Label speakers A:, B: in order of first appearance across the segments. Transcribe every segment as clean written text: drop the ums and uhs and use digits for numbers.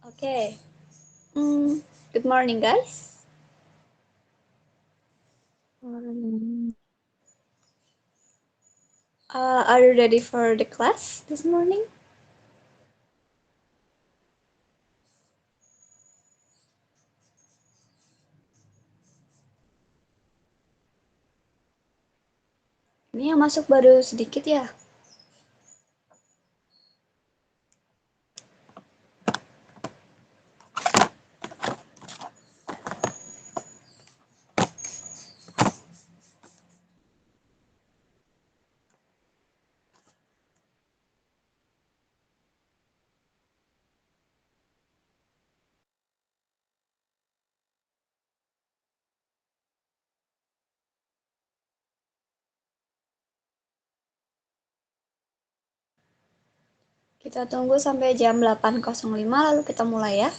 A: Okay. Good morning, guys.
B: Morning.
A: Are you ready for the class this morning? Ini yang masuk baru sedikit ya. Kita tunggu sampai jam 8.05 lalu kita mulai ya.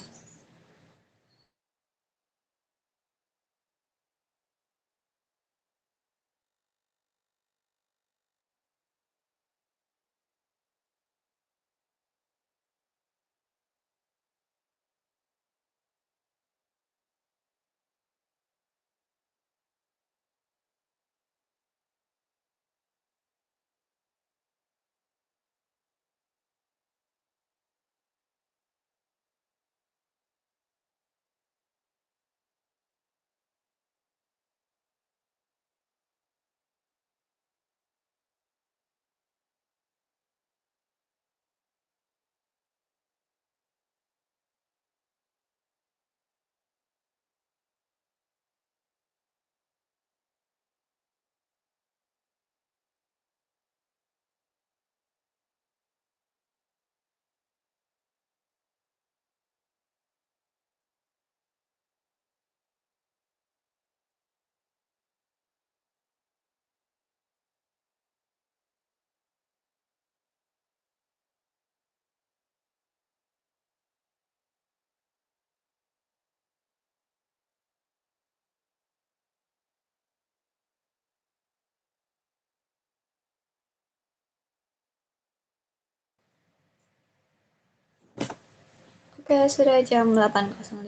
A: Oke, sudah jam 8.05.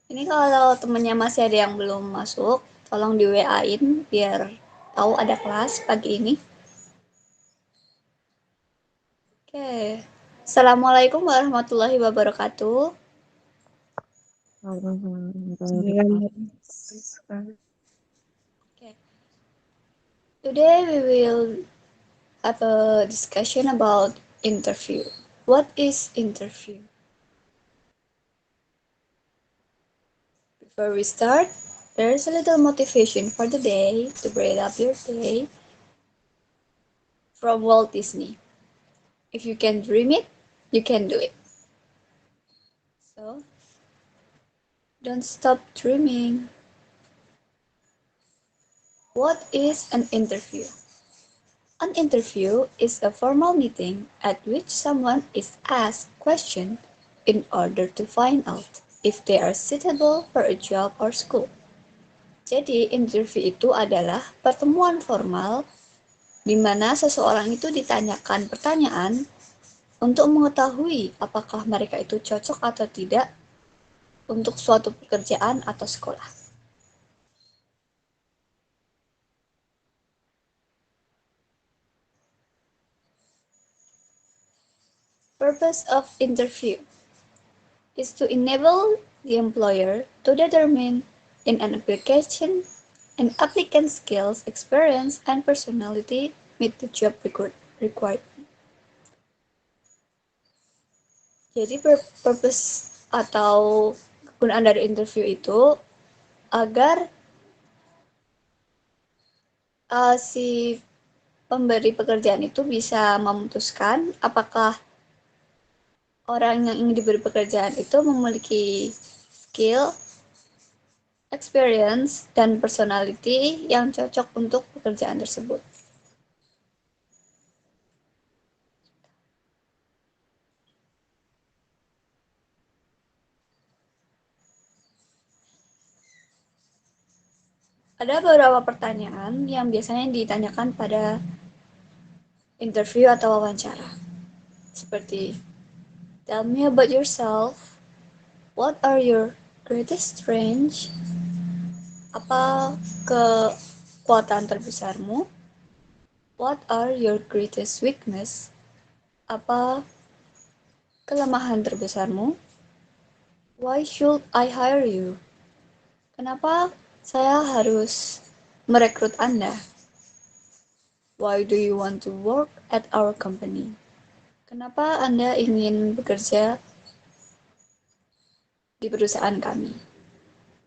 A: Ini kalau temennya masih ada yang belum masuk, tolong di WA-in biar tahu ada kelas pagi ini. Oke. Assalamualaikum warahmatullahi wabarakatuh. Okay. Today we will have a discussion about interview. What is interview? Before we start, there's a little motivation for the day to break up your day from Walt Disney. If you can dream it, you can do it. So, don't stop dreaming. What is an interview? An interview is a formal meeting at which someone is asked questions in order to find out if they are suitable for a job or school. Jadi, interview itu adalah pertemuan formal di mana seseorang itu ditanyakan pertanyaan untuk mengetahui apakah mereka itu cocok atau tidak untuk suatu pekerjaan atau sekolah. Purpose of interview is to enable the employer to determine in an application an applicant's skills, experience, and personality meet the job required. Jadi purpose atau kegunaan dari interview itu agar si pemberi pekerjaan itu bisa memutuskan apakah orang yang ingin diberi pekerjaan itu memiliki skill, experience, dan personality yang cocok untuk pekerjaan tersebut. Ada beberapa pertanyaan yang biasanya ditanyakan pada interview atau wawancara. Seperti, tell me about yourself. What are your greatest strengths? Apa kekuatan terbesarmu? What are your greatest weakness? Apa kelemahan terbesarmu? Why should I hire you? Kenapa saya harus merekrut Anda? Why do you want to work at our company? Kenapa Anda ingin bekerja di perusahaan kami?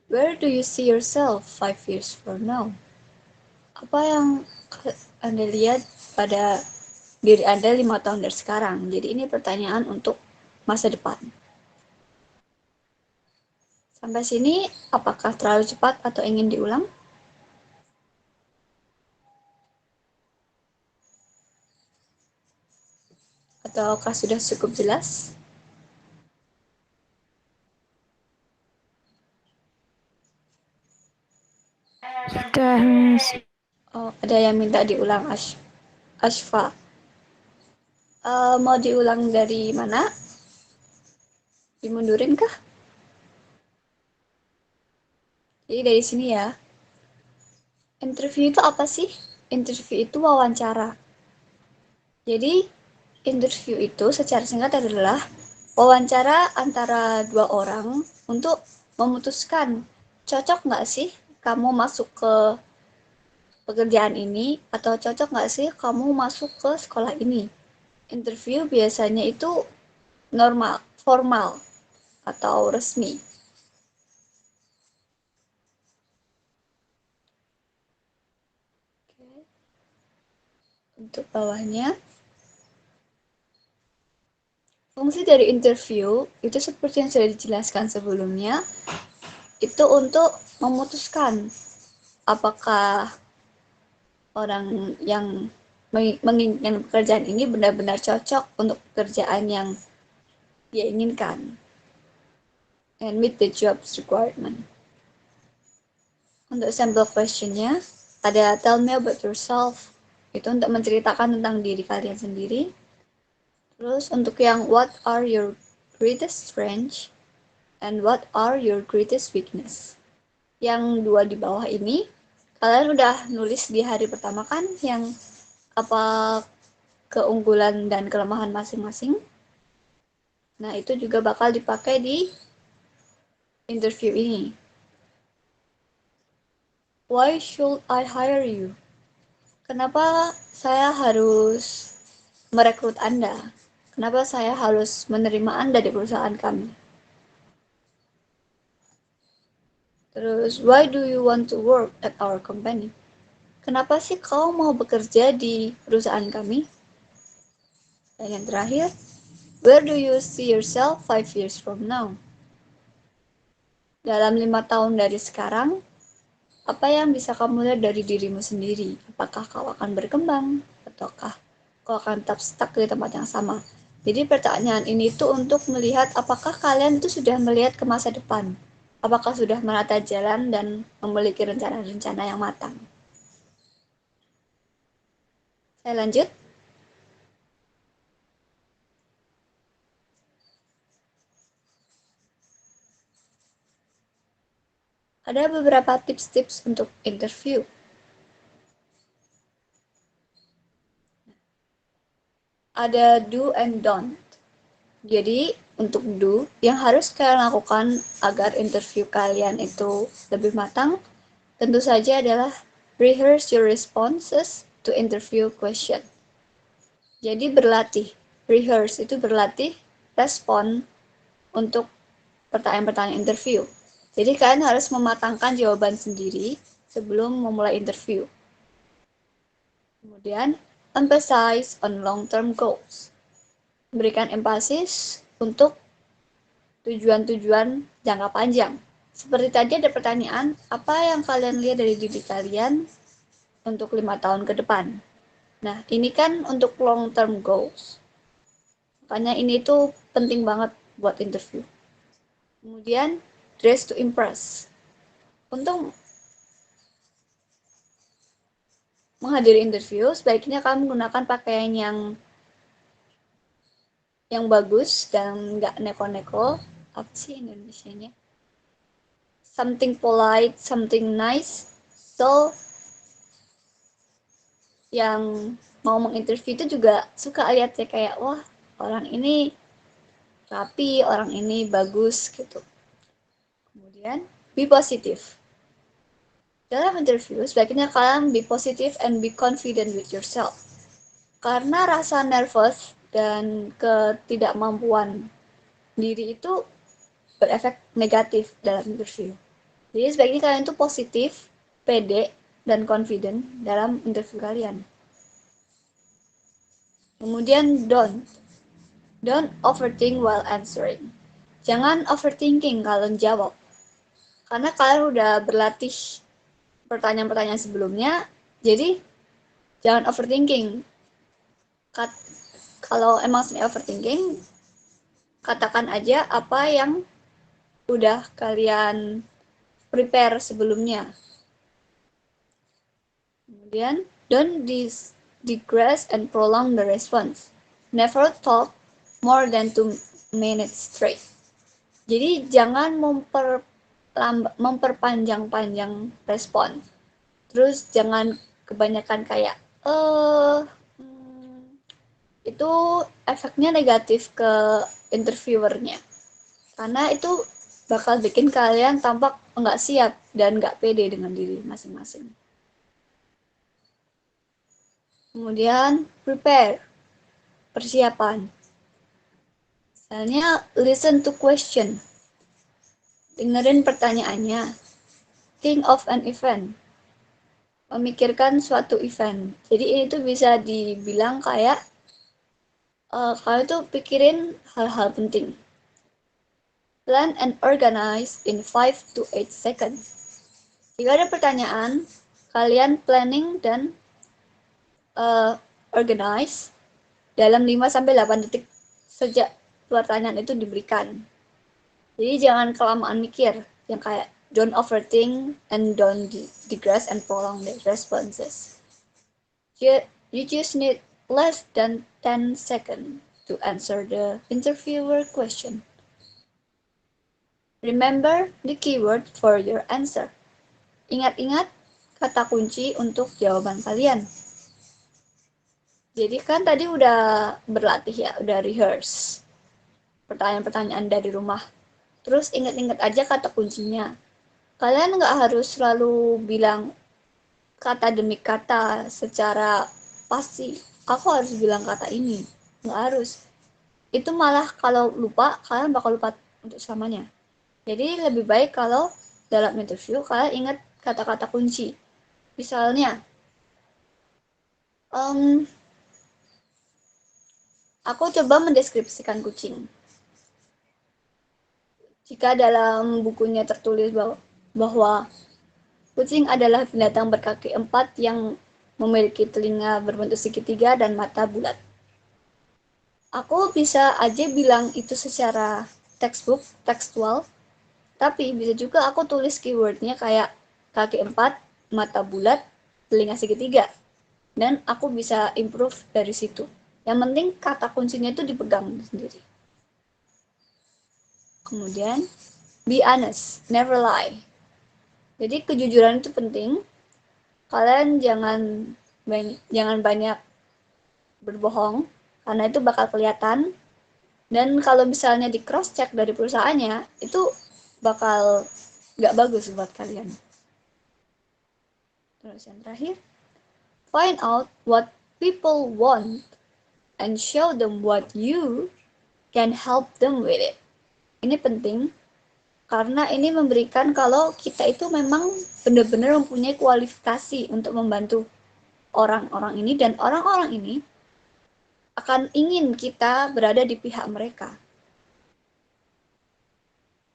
A: Where do you see yourself 5 years from now? Apa yang Anda lihat pada diri Anda 5 tahun dari sekarang? Jadi ini pertanyaan untuk masa depan. Sampai sini, apakah terlalu cepat atau ingin diulang? Ataukah sudah cukup jelas?
B: Sudah, Miss.
A: Oh, ada yang minta diulang, Ashfa. Mau diulang dari mana? Dimundurin kah? Jadi dari sini ya. Interview itu apa sih? Interview itu wawancara. Jadi, interview itu secara singkat adalah wawancara antara dua orang untuk memutuskan cocok nggak sih kamu masuk ke pekerjaan ini atau cocok nggak sih kamu masuk ke sekolah ini. Interview biasanya itu normal, formal, atau resmi. Untuk bawahnya, fungsi dari interview itu seperti yang sudah dijelaskan sebelumnya, itu untuk memutuskan apakah orang yang menginginkan pekerjaan ini benar-benar cocok untuk pekerjaan yang dia inginkan and meet the job's requirement. Untuk sampel questionnya, ada tell me about yourself, itu untuk menceritakan tentang diri kalian sendiri. Terus untuk yang what are your greatest strengths and what are your greatest weakness. Yang dua di bawah ini, kalian udah nulis di hari pertama kan yang apa keunggulan dan kelemahan masing-masing. Nah, itu juga bakal dipakai di interview ini. Why should I hire you? Kenapa saya harus merekrut Anda? Kenapa saya harus menerima Anda di perusahaan kami? Terus, why do you want to work at our company? Kenapa sih kau mau bekerja di perusahaan kami? Dan yang terakhir, where do you see yourself 5 years from now? Dalam 5 tahun dari sekarang, apa yang bisa kamu lihat dari dirimu sendiri? Apakah kau akan berkembang? Ataukah kau akan tetap stuck di tempat yang sama? Jadi pertanyaan ini tuh untuk melihat apakah kalian itu sudah melihat ke masa depan. Apakah sudah menata jalan dan memiliki rencana-rencana yang matang. Saya lanjut. Ada beberapa tips-tips untuk interview. Ada do and don't. Jadi, untuk do, yang harus kalian lakukan agar interview kalian itu lebih matang, tentu saja adalah rehearse your responses to interview question. Jadi berlatih. Rehearse itu berlatih respon untuk pertanyaan-pertanyaan interview. Jadi kalian harus mematangkan jawaban sendiri sebelum memulai interview. Kemudian, emphasize on long-term goals. Memberikan emphasis untuk tujuan-tujuan jangka panjang. Seperti tadi ada pertanyaan, apa yang kalian lihat dari diri kalian untuk 5 tahun ke depan? Nah, ini kan untuk long term goals. Makanya ini tuh penting banget buat interview. Kemudian, dress to impress. Untuk menghadiri interview, sebaiknya kamu menggunakan pakaian yang yang bagus dan nggak neko-neko. Apa sih Indonesianya? Something polite, something nice. So, yang mau menginterview itu juga suka lihat ya kayak, wah orang ini rapi, orang ini bagus gitu. Kemudian, be positive. Dalam interview, sebaiknya kalian be positive and be confident with yourself. Karena rasa nervous dan ketidakmampuan diri itu berefek negatif dalam interview. Jadi sebaiknya kalian itu positif, pede, dan confident dalam interview kalian. Kemudian don't overthink while answering. Jangan overthinking kalau jawab. Karena kalian udah berlatih pertanyaan-pertanyaan sebelumnya, jadi jangan overthinking. Kalau emang overthinking, katakan aja apa yang udah kalian prepare sebelumnya. Kemudian, don't digress and prolong the response. Never talk more than 2 minutes straight. Jadi jangan memperpanjang-panjang respon. Terus jangan kebanyakan kayak itu efeknya negatif ke interviewernya. Karena itu bakal bikin kalian tampak nggak siap dan nggak pede dengan diri masing-masing. Kemudian prepare, persiapan. Misalnya listen to question, dengerin pertanyaannya. Think of an event, memikirkan suatu event. Jadi ini tuh bisa dibilang kayak kalian tuh pikirin hal-hal penting. Plan and organize in 5 to 8 seconds. Jika ada pertanyaan, kalian planning dan organize dalam 5-8 detik sejak pertanyaan itu diberikan. Jadi jangan kelamaan mikir, yang kayak don't overthink and don't digress and prolong the responses. You just need less than 10 seconds to answer the interviewer question. Remember the keyword for your answer. Ingat-ingat kata kunci untuk jawaban kalian. Jadi kan tadi udah berlatih ya, udah rehearse pertanyaan-pertanyaan dari rumah. Terus ingat-ingat aja kata kuncinya. Kalian nggak harus selalu bilang kata demi kata secara pasti. Aku harus bilang kata ini. Nggak harus. Itu malah kalau lupa, kalian bakal lupa untuk selamanya. Jadi lebih baik kalau dalam interview kalian ingat kata-kata kunci. Misalnya, aku coba mendeskripsikan kucing. Jika dalam bukunya tertulis bahwa kucing adalah binatang berkaki 4 yang memiliki telinga berbentuk segitiga dan mata bulat. Aku bisa aja bilang itu secara tekstual, tapi bisa juga aku tulis keywordnya kayak kaki 4, mata bulat, telinga segitiga. Dan aku bisa improve dari situ. Yang penting kata kuncinya itu dipegang sendiri. Kemudian, be honest, never lie. Jadi kejujuran itu penting. Kalian jangan banyak berbohong, karena itu bakal kelihatan. Dan kalau misalnya di cross check dari perusahaannya, itu bakal nggak bagus buat kalian. Terus yang terakhir, find out what people want and show them what you can help them with it. Ini penting karena ini memberikan kalau kita itu memang benar-benar mempunyai kualifikasi untuk membantu orang-orang ini dan orang-orang ini akan ingin kita berada di pihak mereka.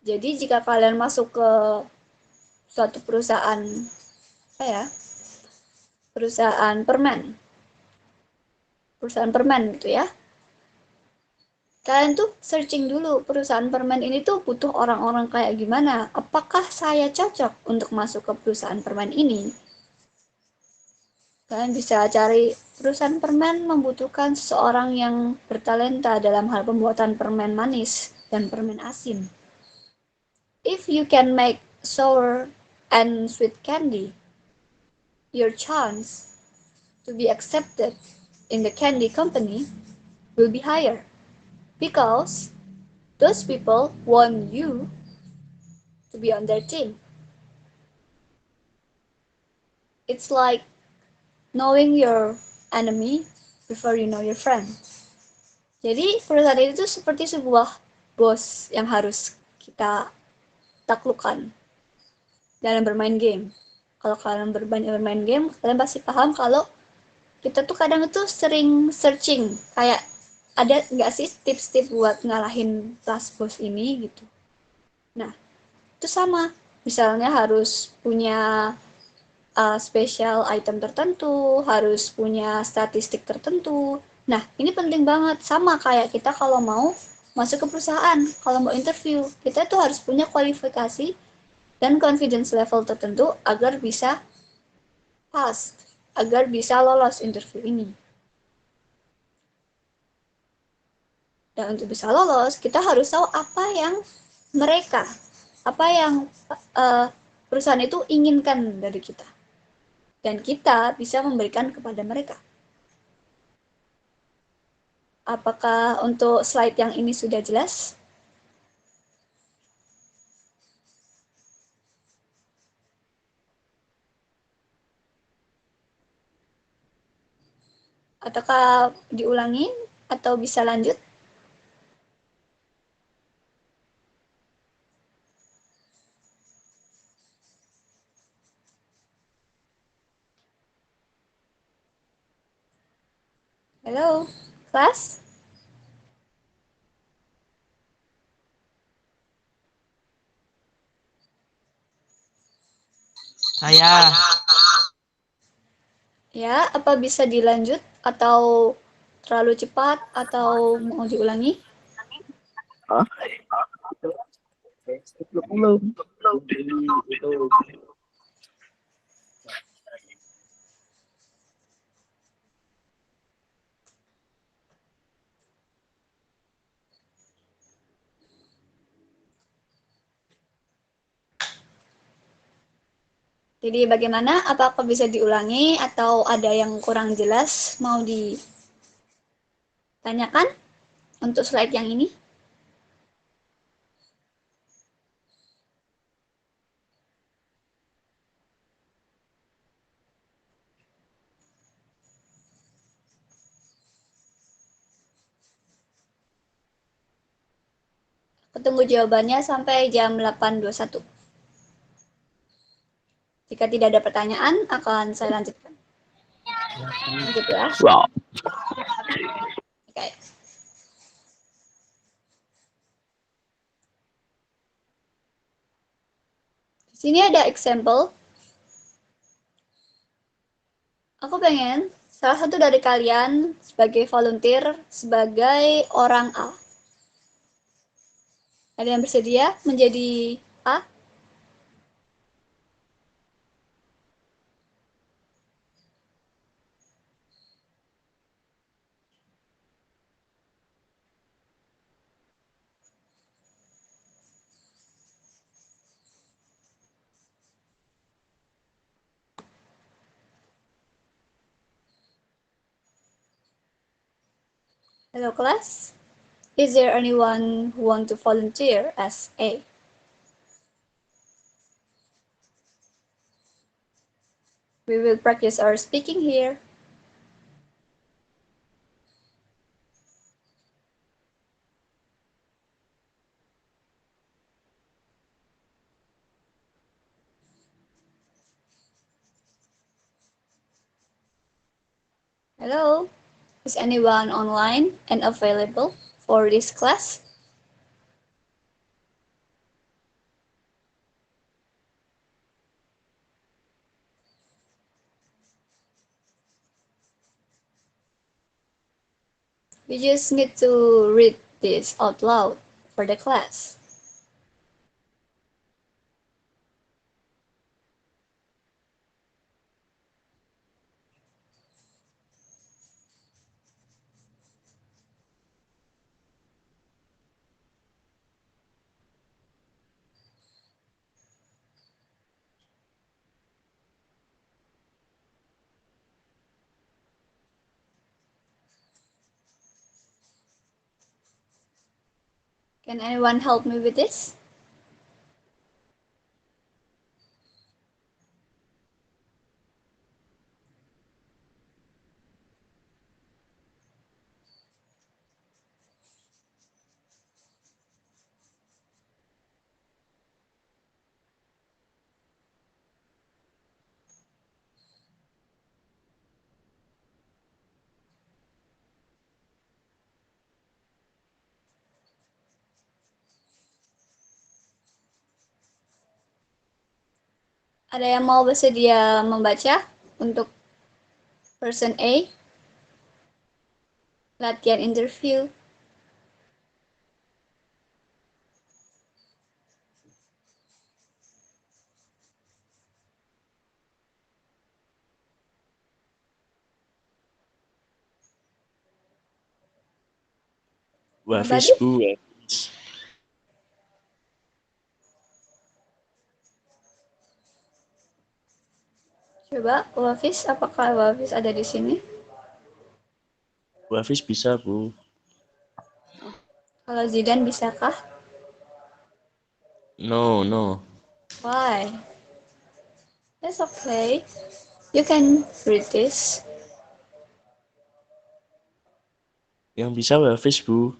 A: Jadi jika kalian masuk ke suatu perusahaan perusahaan permen gitu ya, kalian tuh searching dulu perusahaan permen ini tuh butuh orang-orang kayak gimana, apakah saya cocok untuk masuk ke perusahaan permen ini. Kalian bisa cari perusahaan permen membutuhkan seseorang yang bertalenta dalam hal pembuatan permen manis dan permen asin. If you can make sour and sweet candy, your chance to be accepted in the candy company will be higher because those people want you to be on their team. It's like knowing your enemy before you know your friend. Jadi perusahaan itu seperti sebuah bos yang harus kita taklukkan dalam bermain game. Kalau kalian bermain game, kalian pasti paham kalau kita tuh kadang itu sering searching kayak ada nggak sih tips-tips buat ngalahin last boss ini gitu. Nah, itu sama. Misalnya harus punya special item tertentu, harus punya statistik tertentu. Nah, ini penting banget. Sama kayak kita kalau mau masuk ke perusahaan, kalau mau interview, kita tuh harus punya kualifikasi dan confidence level tertentu agar bisa pass, agar bisa lolos interview ini. Dan untuk bisa lolos, kita harus tahu apa yang mereka, apa yang perusahaan itu inginkan dari kita. Dan kita bisa memberikan kepada mereka. Apakah untuk slide yang ini sudah jelas? Ataukah diulangi atau bisa lanjut? Halo, kelas?
C: Saya.
A: Ya, apa bisa dilanjut atau terlalu cepat atau mau diulangi?
C: Belum.
A: Jadi bagaimana? Apakah bisa diulangi atau ada yang kurang jelas mau ditanyakan untuk slide yang ini? Aku tunggu jawabannya sampai jam 8.21. Jika tidak ada pertanyaan, akan saya lanjutkan. Lanjut ya.
C: Wow.
A: Oke. Di sini ada example. Aku pengen salah satu dari kalian sebagai volunteer sebagai orang A. Ada yang bersedia menjadi A? Hello class. Is there anyone who want to volunteer as A? We will practice our speaking here. Hello. Is anyone online and available for this class? We just need to read this out loud for the class. Can anyone help me with this? Ada yang mau bersedia membaca untuk person A? Latihan interview.
C: Wafis
A: Nobody?
C: Bu, Wafis.
A: Coba, Wafis, apakah Wafis ada di sini?
C: Wafis bisa Bu.
A: Kalau Zidan bisakah?
C: No.
A: Why? That's okay. You can read this.
C: Yang bisa Wafis Bu.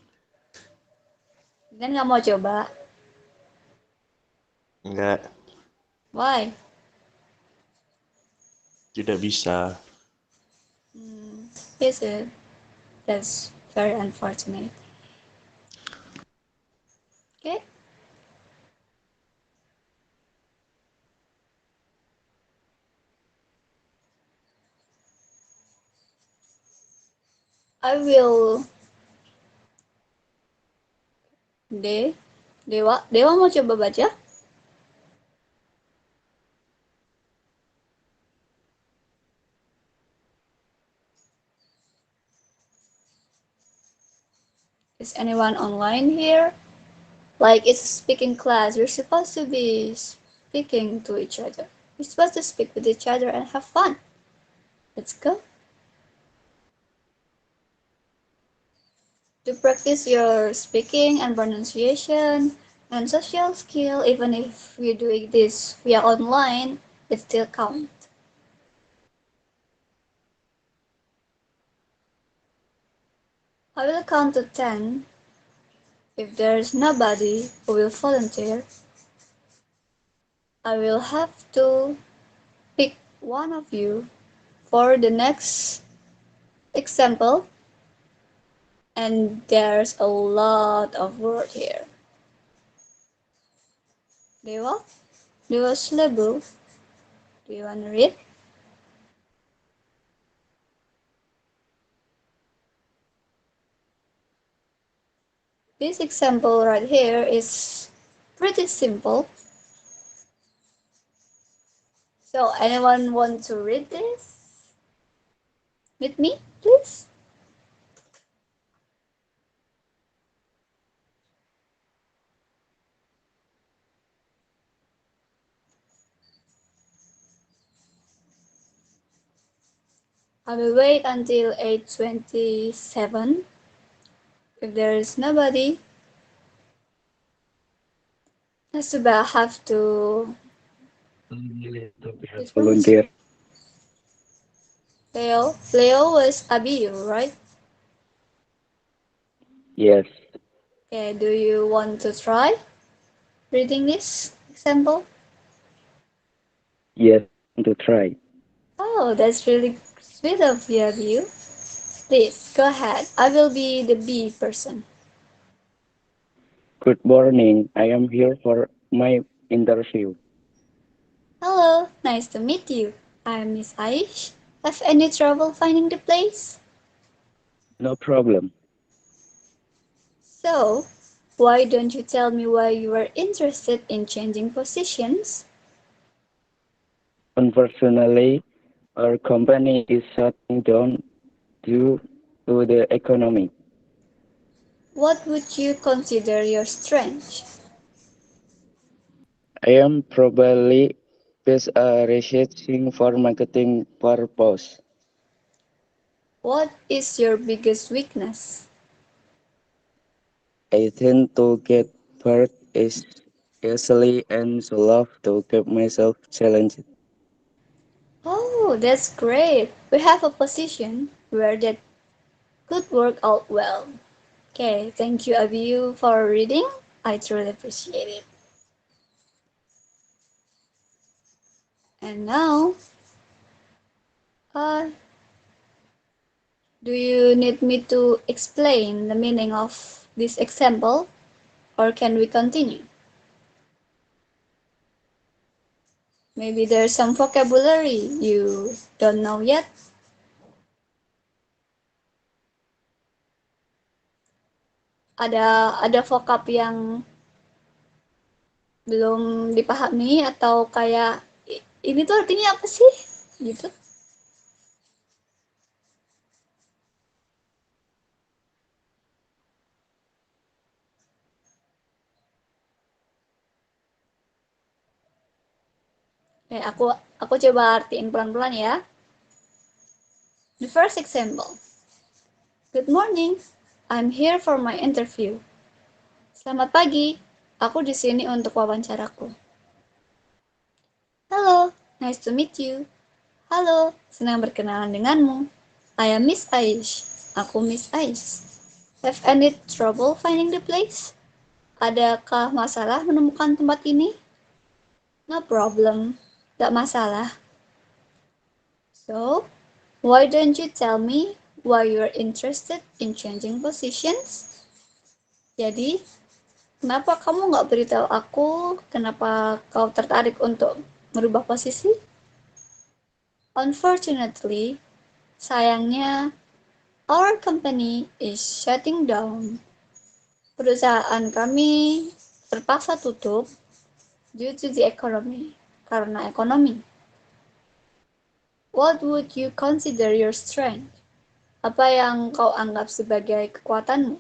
A: Zidan nggak mau coba.
C: Enggak,
A: Why?
C: tidak bisa.
A: Is it? That's very unfortunate. Okay. I will. Dewa mau coba baca? Is anyone online here? Like it's a speaking class. You're supposed to be speaking to each other. You're supposed to speak with each other and have fun. Let's go. To practice your speaking and pronunciation and social skill, even if you're doing this via online, it still counts. I will count to 10. If there's nobody who will volunteer, I will have to pick one of you for the next example. And there's a lot of word here. Dewa? Dewa Slebu? Do you want to read? This example right here is pretty simple. So anyone want to read this with me, please? I will wait until 8:27. If there is nobody, I have to
D: Volunteer.
A: Leo was Abiyu, right?
D: Yes.
A: Okay, do you want to try reading this example?
D: Yes. To try.
A: Oh, that's really sweet of you, Abiyu. Please, go ahead. I will be the B person.
D: Good morning. I am here for my interview.
A: Hello, nice to meet you. I'm Miss Aish. Have any trouble finding the place?
D: No problem.
A: So, why don't you tell me why you were interested in changing positions?
D: Unfortunately, our company is shutting down due to the economy.
A: What would you consider your strength?
D: I am probably best researching for marketing purpose.
A: What is your biggest weakness?
D: I tend to get bored easily and so love to keep myself challenged.
A: Oh, that's great. We have a position where that could work out well. Okay, thank you, Abiyu, for reading. I truly appreciate it. And now, uh, do you need me to explain the meaning of this example, or can we continue? Maybe there's some vocabulary you don't know yet. Ada vocab yang belum dipahami atau kayak ini tuh artinya apa sih? Gitu. Oke, aku coba artiin pelan-pelan ya. The first example. Good morning. I'm here for my interview. Selamat pagi. Aku di sini untuk wawancaraku. Hello, nice to meet you. Halo, senang berkenalan denganmu. I am Miss Aish. Aku Miss Aish. Have any trouble finding the place? Adakah masalah menemukan tempat ini? No problem. Gak masalah. So, why don't you tell me why you're interested in changing positions? Jadi, kenapa kamu nggak beritahu aku kenapa kau tertarik untuk merubah posisi? Unfortunately, sayangnya, our company is shutting down. Perusahaan kami terpaksa tutup due to the economy, karena ekonomi. What would you consider your strength? Apa yang kau anggap sebagai kekuatanmu?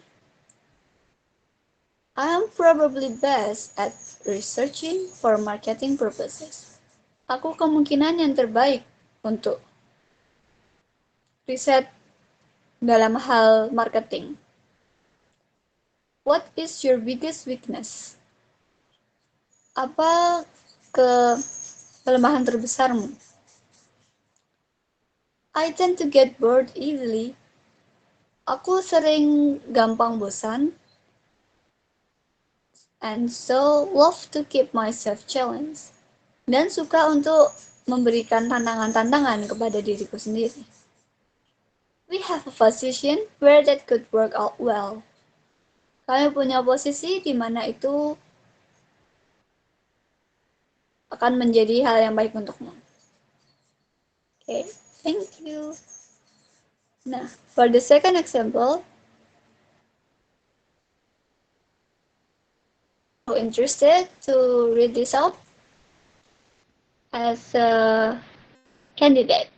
A: I am probably best at researching for marketing purposes. Aku kemungkinan yang terbaik untuk riset dalam hal marketing. What is your biggest weakness? Apa kelemahan terbesarmu? I tend to get bored easily. Aku sering gampang bosan. And so love to keep myself challenged. Dan suka untuk memberikan tantangan-tantangan kepada diriku sendiri. We have a position where that could work out well. Kami punya posisi di mana itu akan menjadi hal yang baik untukmu. Okay, thank you. Nah, for the second example, are you interested to read this out as a candidate?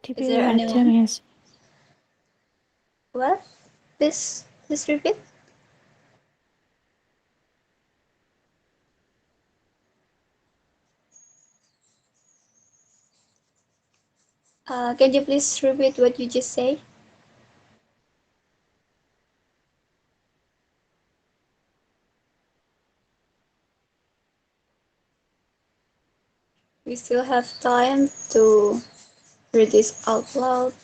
B: Dipilih aja,
A: anyone?
B: Miss.
A: What? Please repeat. Can you please repeat what you just said? We still have time to read this out loud.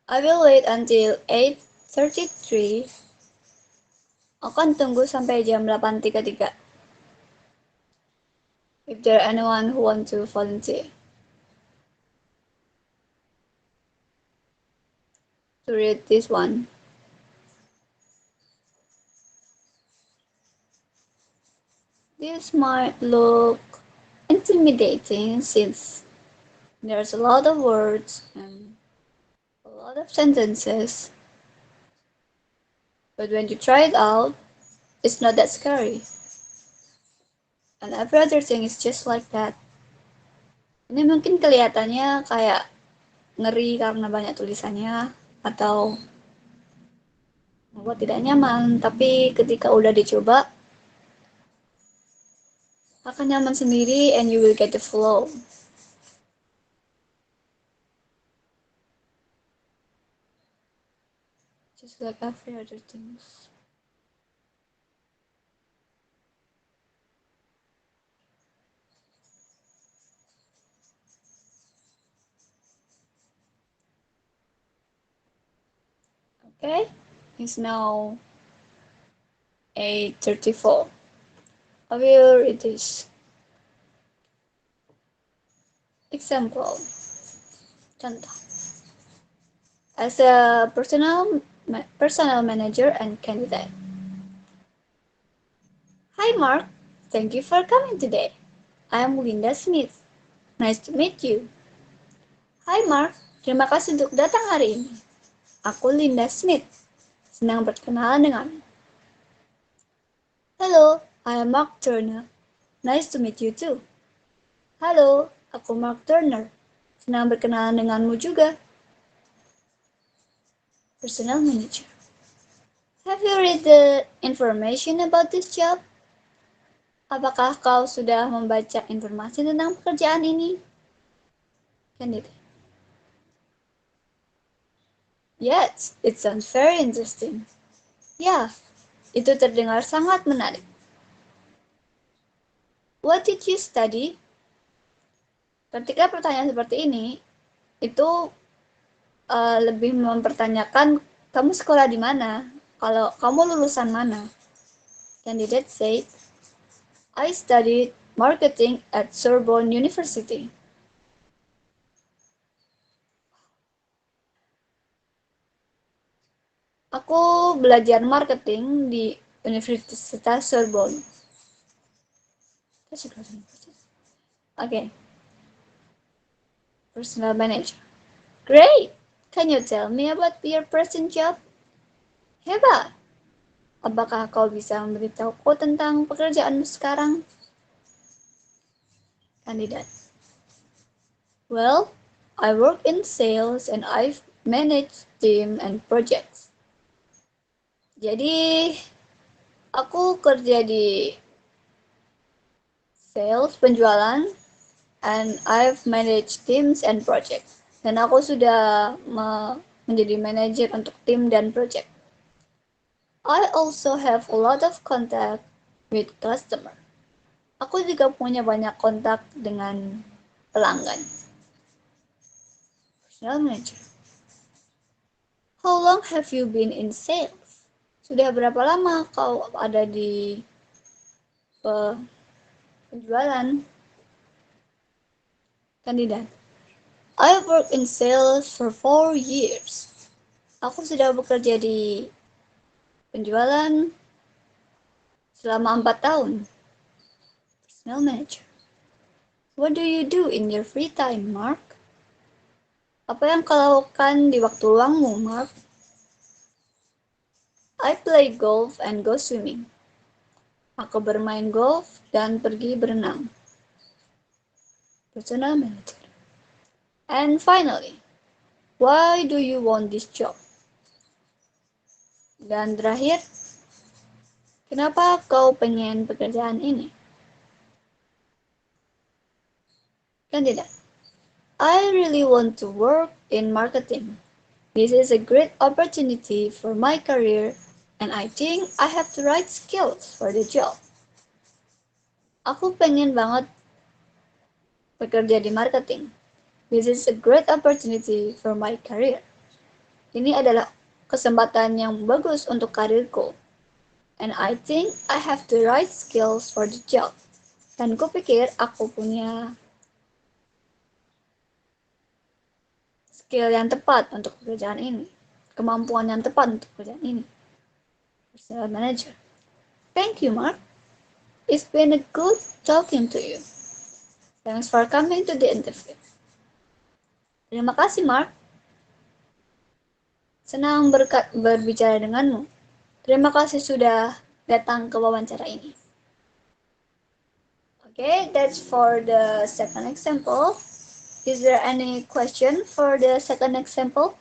A: I will wait until 8:33. Akan tunggu sampai jam 8:33. If there anyone who want to volunteer. to read this one. This might look intimidating since there's a lot of words and a lot of sentences, but when you try it out, it's not that scary. And every other thing is just like that. Ini mungkin kelihatannya kayak ngeri karena banyak tulisannya atau membuat tidak nyaman, tapi ketika udah dicoba akan nyaman sendiri and you will get the flow. Just like every other things. Okay, it's now 8:34. I will read this. Example. Contoh. As a personal manager and candidate. Hi Mark, thank you for coming today. I am Linda Smith. Nice to meet you. Hi Mark, terima kasih untuk datang hari ini. Aku Linda Smith. Senang berkenalan denganmu. Hello, I am Mark Turner. Nice to meet you too. Halo, aku Mark Turner. Senang berkenalan denganmu juga. Personal manager. Have you read the information about this job? Apakah kau sudah membaca informasi tentang pekerjaan ini? Candidate. Yes, it sounds very interesting. Ya, itu terdengar sangat menarik. What did you study? Ketika pertanyaan seperti ini, itu lebih mempertanyakan kamu sekolah di mana, kalau kamu lulusan mana. Candidate said, I studied marketing at Sorbonne University. Aku belajar marketing di Universitas Sorbonne. Okay. Personal manager. Great! Can you tell me about your present job? Hebat! Apakah kau bisa memberitahuku tentang pekerjaanmu sekarang? Kandidat. Well, I work in sales and I've managed team and projects. Jadi, aku kerja di sales, penjualan, and I've managed teams and projects. Dan aku sudah menjadi manajer untuk tim dan project. I also have a lot of contact with customer. Aku juga punya banyak kontak dengan pelanggan. Personal manager. How long have you been in sales? Sudah berapa lama kau ada di penjualan? Kandidat. I worked in sales for 4 years. Aku sudah bekerja di penjualan selama 4 tahun. Personal manager. What do you do in your free time, Mark? Apa yang kau lakukan di waktu luangmu, Mark? I play golf and go swimming. Aku bermain golf dan pergi berenang. Personal manager. And finally, why do you want this job? Dan terakhir, kenapa kau pengen pekerjaan ini? Kandidat. I really want to work in marketing. This is a great opportunity for my career and I think I have the right skills for the job. Aku pengen banget bekerja di marketing. This is a great opportunity for my career. Ini adalah kesempatan yang bagus untuk karirku. And I think I have the right skills for the job. Dan kupikir aku punya skill yang tepat untuk pekerjaan ini. kemampuan yang tepat untuk pekerjaan ini. Personal manager. Thank you, Mark. It's been a good talking to you. Thanks for coming to the interview. Terima kasih, Mark. Senang berbicara denganmu. Terima kasih sudah datang ke wawancara ini. Okay, that's for the second example. Is there any question for the second example?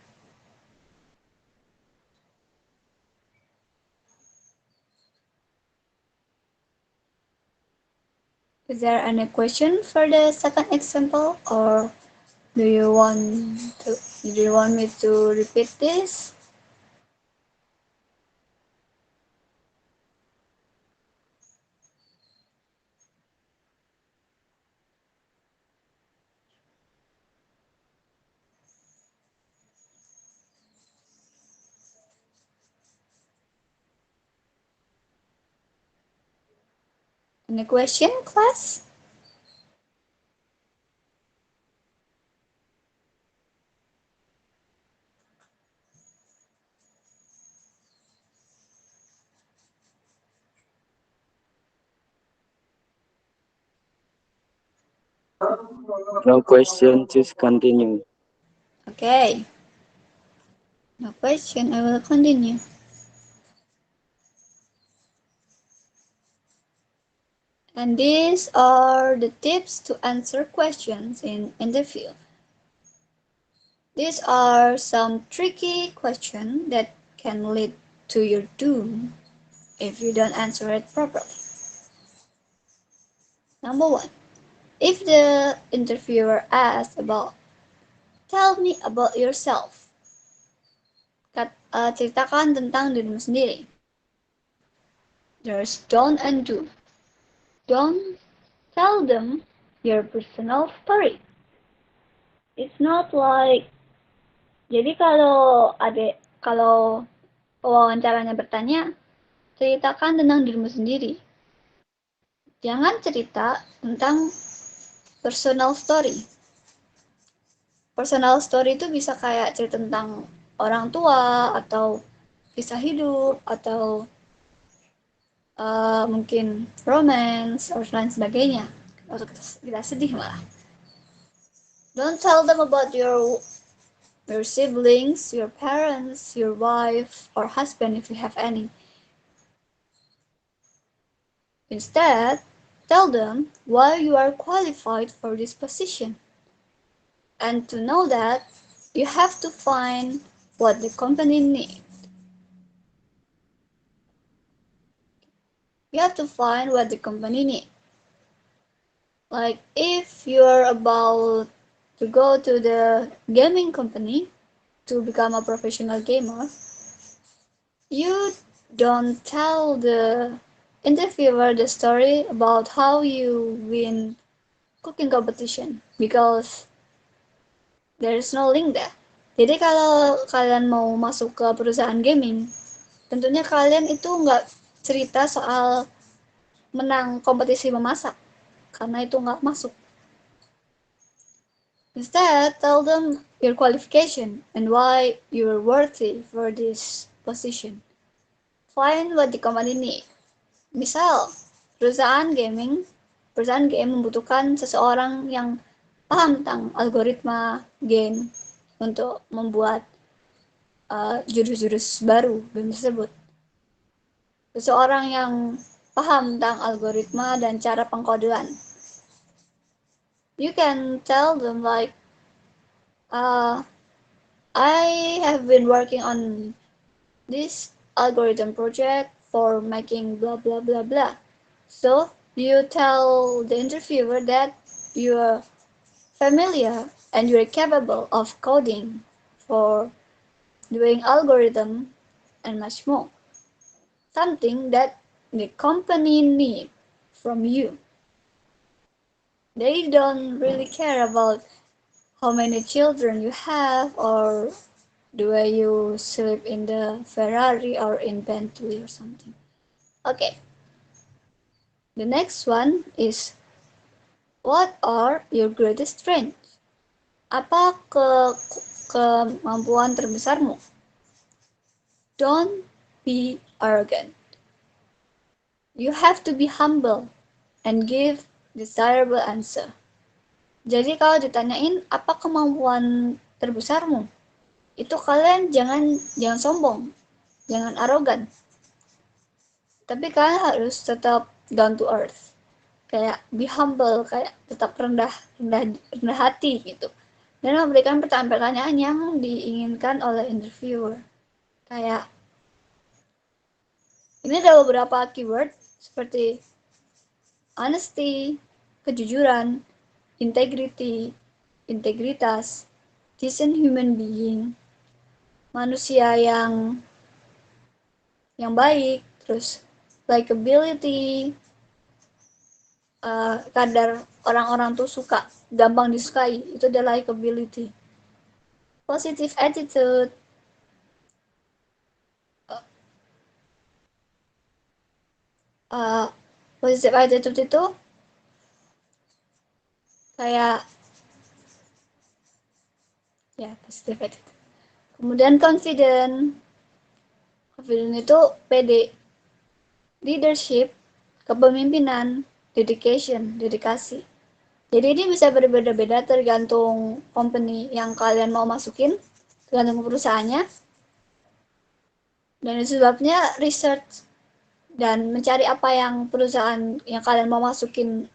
A: Is there any question for the second example, or do you want me to repeat this? Any question, class?
D: No question, just continue.
A: Okay. No question, I will continue. And these are the tips to answer questions in interview. These are some tricky questions that can lead to your doom if you don't answer it properly. Number one, if the interviewer asks about, tell me about yourself. Ceritakan tentang dirimu sendiri. There's don't and do. Don't tell them your personal story. It's not like, jadi kalau wawancaranya bertanya, ceritakan tentang dirimu sendiri. Jangan cerita tentang personal story. Personal story itu bisa kayak cerita tentang orang tua, atau kisah hidup, atau mungkin romance, atau lain sebagainya. Atau kita sedih malah. Don't tell them about your siblings, your parents, your wife, or husband if you have any. Instead, tell them why you are qualified for this position. And to know that, you have to find what the company needs. You have to find what the company needs. Like if you're about to go to the gaming company to become a professional gamer, you don't tell the interviewer the story about how you win cooking competition, because there is no link there. Jadi kalau kalian mau masuk ke perusahaan gaming, tentunya kalian itu nggak cerita soal menang kompetisi memasak, karena itu nggak masuk. Instead, tell them your qualification and why you are worthy for this position. Find what the company need. Misal, perusahaan game membutuhkan seseorang yang paham tentang algoritma game untuk membuat jurus-jurus baru game tersebut. Seseorang yang paham tentang algoritma dan cara pengkodean. You can tell them like, I have been working on this algorithm project for making blah blah blah blah. So you tell the interviewer that you are familiar and you are capable of coding for doing algorithm and much more. Something that the company need from you. They don't really care about how many children you have, or the way you sleep in the Ferrari or in Bentley or something. Okay. The next one is, what are your greatest strengths? Apa kemampuan terbesarmu? Don't be arrogant. You have to be humble and give desirable answer. Jadi kalau ditanyain apa kemampuan terbesarmu, itu kalian jangan sombong, jangan arogan. Tapi kalian harus tetap down to earth. Kayak be humble, kayak tetap rendah hati gitu. Dan memberikan pertanyaan-pertanyaan yang diinginkan oleh interviewer. Kayak ini ada beberapa keyword seperti honesty, kejujuran, integrity, integritas, decent human being, manusia yang baik, terus likability, kadar orang-orang tuh suka, gampang disukai, itu ada likability. Positive attitude, positive attitude itu kayak ya positive attitude. Kemudian confident itu pede. Leadership, kepemimpinan, dedikasi. Jadi ini bisa berbeda-beda tergantung company yang kalian mau masukin, tergantung perusahaannya. Dan itu sebabnya research dan mencari apa yang perusahaan yang kalian mau masukin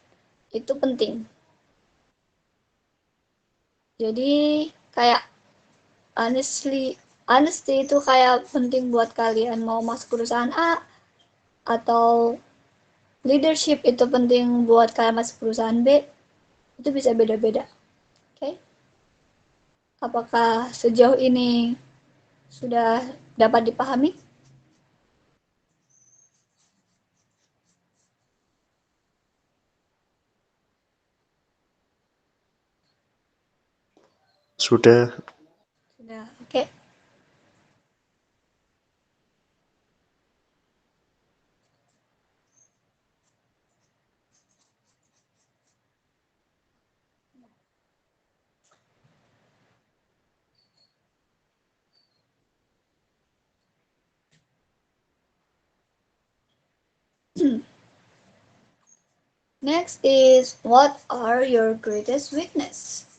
A: itu penting. Jadi kayak honesty itu kayak penting buat kalian mau masuk perusahaan A, atau leadership itu penting buat kalian masuk perusahaan B. Itu bisa beda-beda. Oke? Apakah sejauh ini sudah dapat dipahami?
C: Sudah.
A: Sudah, oke. Next is, what are your greatest weakness?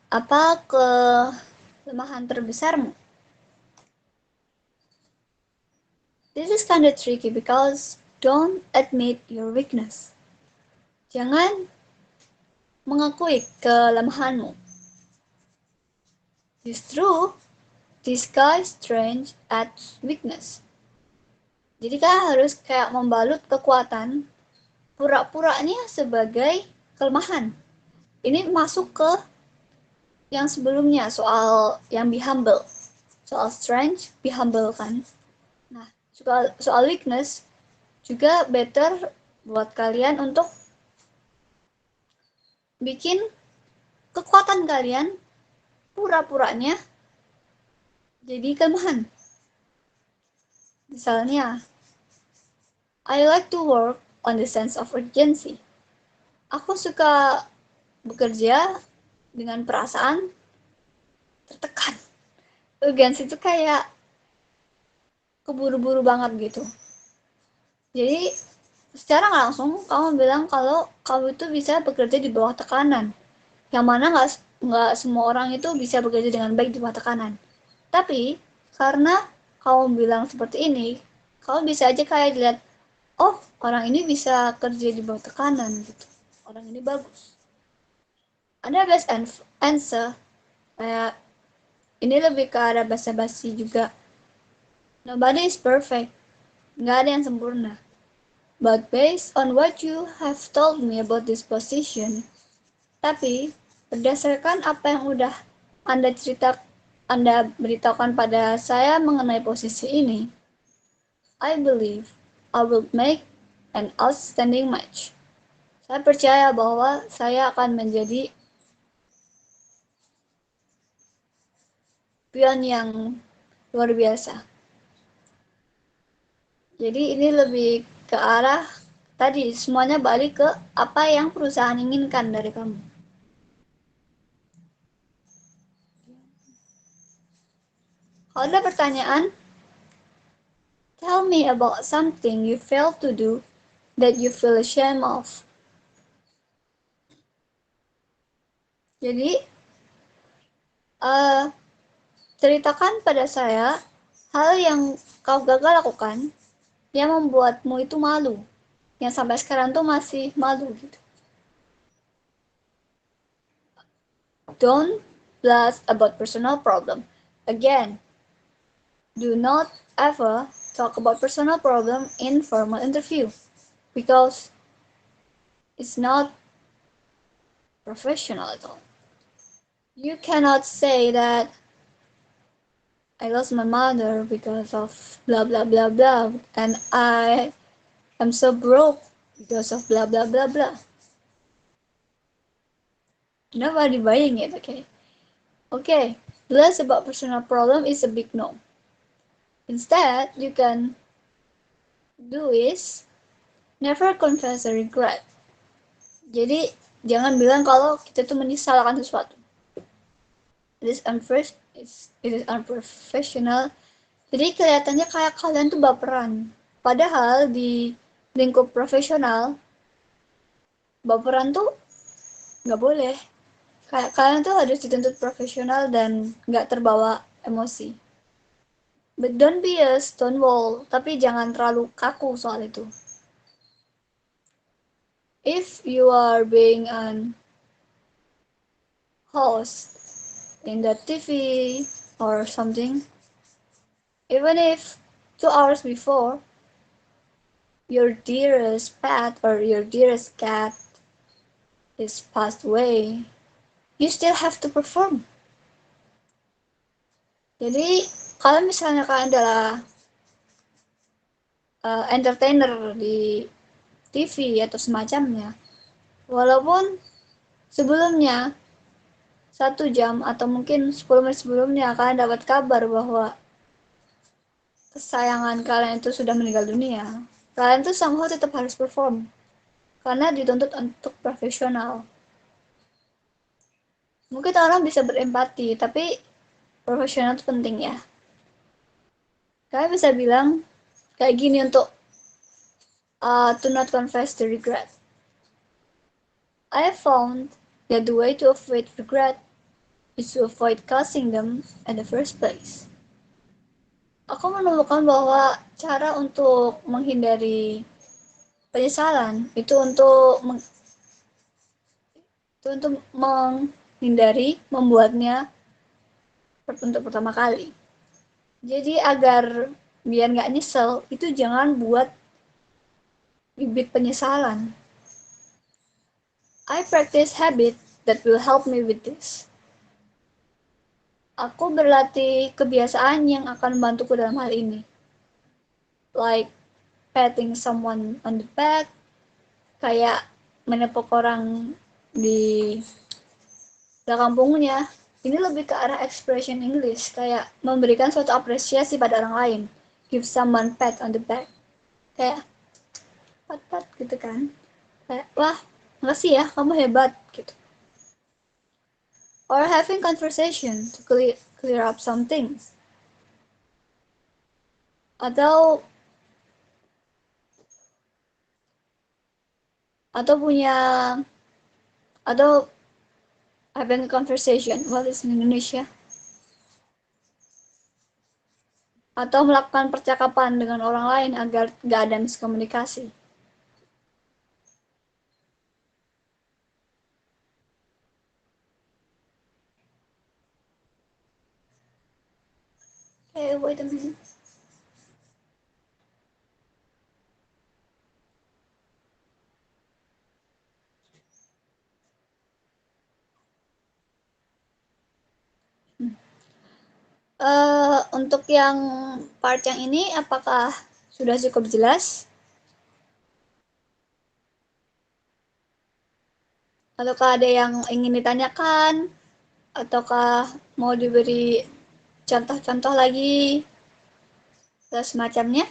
A: Apa kelemahan terbesarmu? This is kind of tricky because don't admit your weakness. Jangan mengakui kelemahanmu. Justru disguise strength as weakness. Jadi kan harus kayak membalut kekuatan pura-puranya sebagai kelemahan. Ini masuk ke yang sebelumnya, soal yang be humble. Soal strength, be humble kan. Nah, soal weakness juga better buat kalian untuk bikin kekuatan kalian pura-puranya jadi kelemahan. Misalnya, I like to work on the sense of urgency. Aku suka bekerja dengan perasaan tertekan. Urgency itu kayak keburu-buru banget gitu. Jadi secara nggak langsung kamu bilang kalau kamu itu bisa bekerja di bawah tekanan. Yang mana nggak semua orang itu bisa bekerja dengan baik di bawah tekanan. Tapi karena kamu bilang seperti ini, kamu bisa aja kayak dilihat, oh orang ini bisa kerja di bawah tekanan gitu. Orang ini bagus. Ada best answer, kayak ini lebih ke arah basa-basi juga. Nobody is perfect. Nggak ada yang sempurna. But based on what you have told me about this position, tapi berdasarkan apa yang udah Anda beritahukan pada saya mengenai posisi ini, I believe I will make an outstanding match. Saya percaya bahwa saya akan menjadi pion yang luar biasa. Jadi ini lebih ke arah tadi, semuanya balik ke apa yang perusahaan inginkan dari kamu. Kalau ada pertanyaan, Tell me about something you failed to do that you feel ashamed of. Jadi, ceritakan pada saya hal yang kau gagal lakukan yang membuatmu itu malu, yang sampai sekarang tuh masih malu gitu. Don't blast about personal problem. Again, do not ever talk about personal problem in formal interview because it's not professional at all. You cannot say that I lost my mother because of blah blah blah blah and I am so broke because of blah blah blah blah. Nobody buying it, okay? Okay, less about personal problem is a big no. Instead, you can do is never confess a regret. Jadi, jangan bilang kalau kita tuh menyesalkan sesuatu. It is unprofessional. Jadi kelihatannya kayak kalian tuh baperan. Padahal di lingkup profesional, baperan tuh nggak boleh. Kayak kalian tuh harus dituntut profesional dan nggak terbawa emosi. But don't be a stonewall, tapi jangan terlalu kaku soal itu. If you are being an host in the TV or something, even if 2 hours before your dearest pet or your dearest cat is passed away, you still have to perform. Jadi, kalau misalnya kalian adalah entertainer di TV atau semacamnya, walaupun sebelumnya 1 jam atau mungkin 10 menit sebelumnya kalian dapat kabar bahwa kesayangan kalian itu sudah meninggal dunia, kalian tuh somehow tetap harus perform karena dituntut untuk profesional. Mungkin orang bisa berempati, tapi profesional itu penting ya. Kalian bisa bilang kayak gini untuk to not confess the regret. I have found that the way to avoid regret is to avoid causing them in the first place. Aku menemukan bahwa cara untuk menghindari penyesalan itu untuk menghindari membuatnya untuk pertama kali. Jadi agar biar nggak nyesel, itu jangan buat bibit penyesalan. I practice habit that will help me with this. Aku berlatih kebiasaan yang akan membantuku dalam hal ini. Like patting someone on the back, kayak menepuk orang di belakang punggungnya. Ini lebih ke arah expression English, kayak memberikan suatu apresiasi pada orang lain. Give someone pat on the back. Kayak pat-pat gitu kan. Kayak, wah, makasih ya, kamu hebat gitu. Or having conversation to clear up some things. Atau having a conversation, well it's in Indonesia. Atau melakukan percakapan dengan orang lain agar gak ada miskomunikasi. Okay, wait a minute. Untuk yang part yang ini, apakah sudah cukup jelas? Ataukah ada yang ingin ditanyakan? Ataukah mau diberi contoh-contoh lagi? Dan semacamnya?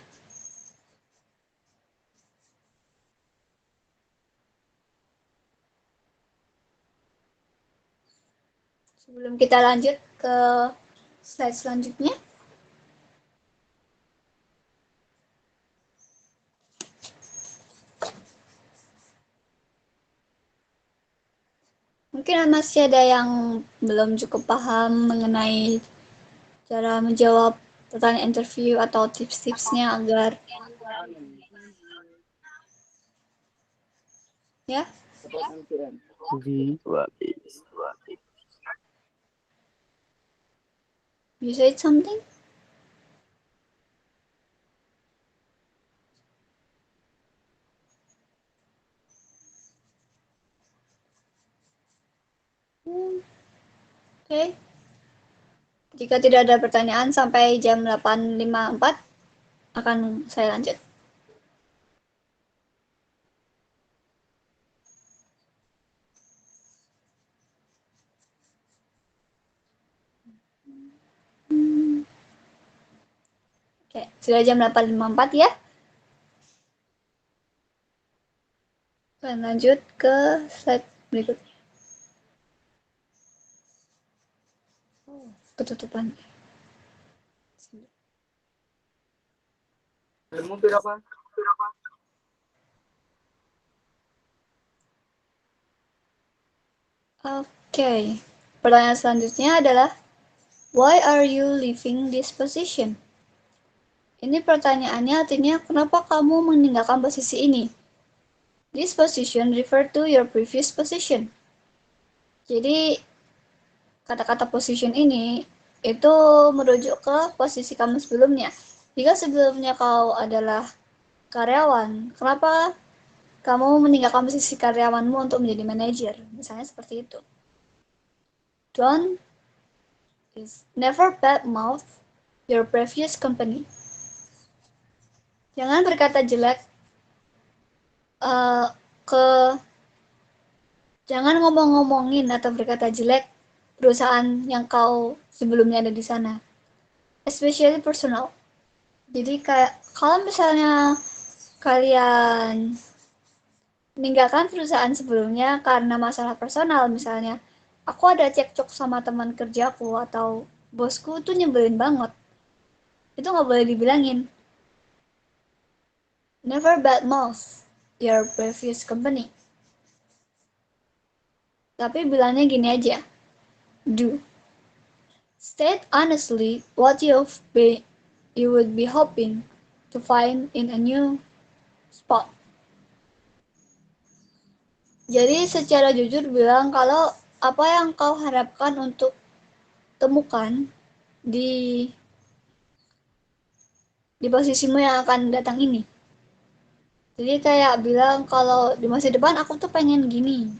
A: Sebelum kita lanjut ke slide selanjutnya. Mungkin masih ada yang belum cukup paham mengenai cara menjawab pertanyaan interview atau tips-tipsnya agar ya. You said something? Oke. Jika tidak ada pertanyaan sampai jam 8.54 akan saya lanjut. Oke, sudah jam 8.54 ya. Lanjut ke slide berikutnya. Ketutupan. Oke, pertanyaan selanjutnya adalah why are you leaving this position? Ini pertanyaannya artinya kenapa kamu meninggalkan posisi ini? This position refer to your previous position. Jadi kata-kata position ini itu merujuk ke posisi kamu sebelumnya. Jika sebelumnya kau adalah karyawan, kenapa kamu meninggalkan posisi karyawanmu untuk menjadi manajer? Misalnya seperti itu. Don't is never badmouth your previous company. Jangan berkata jelek ke jangan ngomong-ngomongin atau berkata jelek perusahaan yang kau sebelumnya ada di sana. Especially personal. Jadi kayak kalau misalnya kalian meninggalkan perusahaan sebelumnya karena masalah personal, misalnya aku ada cekcok sama teman kerjaku atau bosku tuh nyebelin banget, itu nggak boleh dibilangin. Never badmouth your previous company. Tapi bilangnya gini aja, do. State honestly what you would be hoping to find in a new spot. Jadi secara jujur bilang kalau apa yang kau harapkan untuk temukan di posisimu yang akan datang ini. Jadi kayak bilang kalau di masa depan aku tuh pengen gini.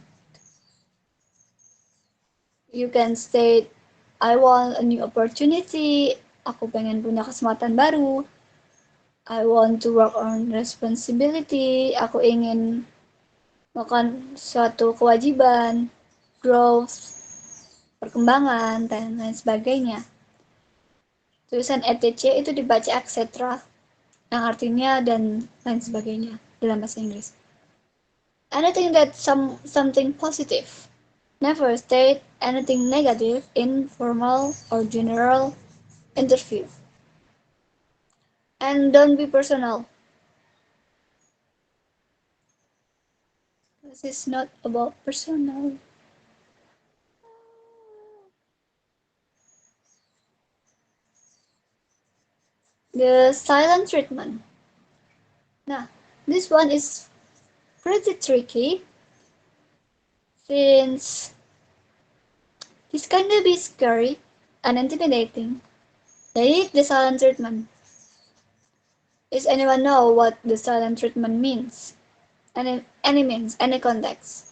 A: You can state I want a new opportunity. Aku pengen punya kesempatan baru. I want to work on responsibility. Aku ingin melakukan suatu kewajiban, growth, perkembangan, dan lain sebagainya. Tulisan etc. itu dibaca etc. yang artinya dan lain sebagainya dalam bahasa Inggris. Anything that something positive. Never state anything negative in formal or general interview. And don't be personal. This is not about personal. The silent treatment. Nah, this one is pretty tricky since this kind of be scary and intimidating. Take the silent treatment. Does anyone know what the silent treatment means? Any means, any context.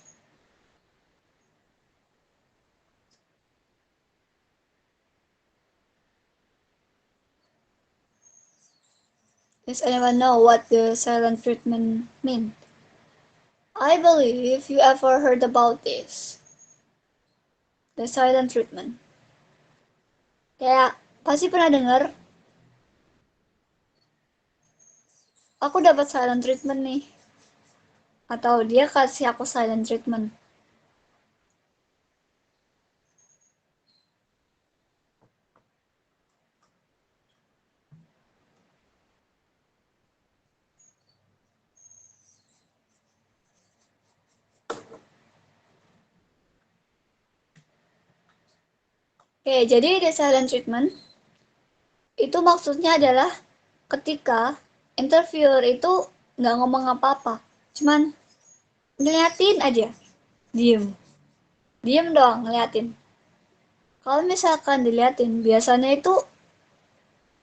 A: Does anyone know what the silent treatment means? I believe you ever heard about this. The silent treatment. Kayak pasti pernah dengar. Aku dapat silent treatment nih. Atau dia kasih aku silent treatment. Oke, jadi the silent treatment itu maksudnya adalah ketika interviewer itu nggak ngomong apa-apa, cuman ngeliatin aja, diem, diem doang ngeliatin. Kalau misalkan diliatin, biasanya itu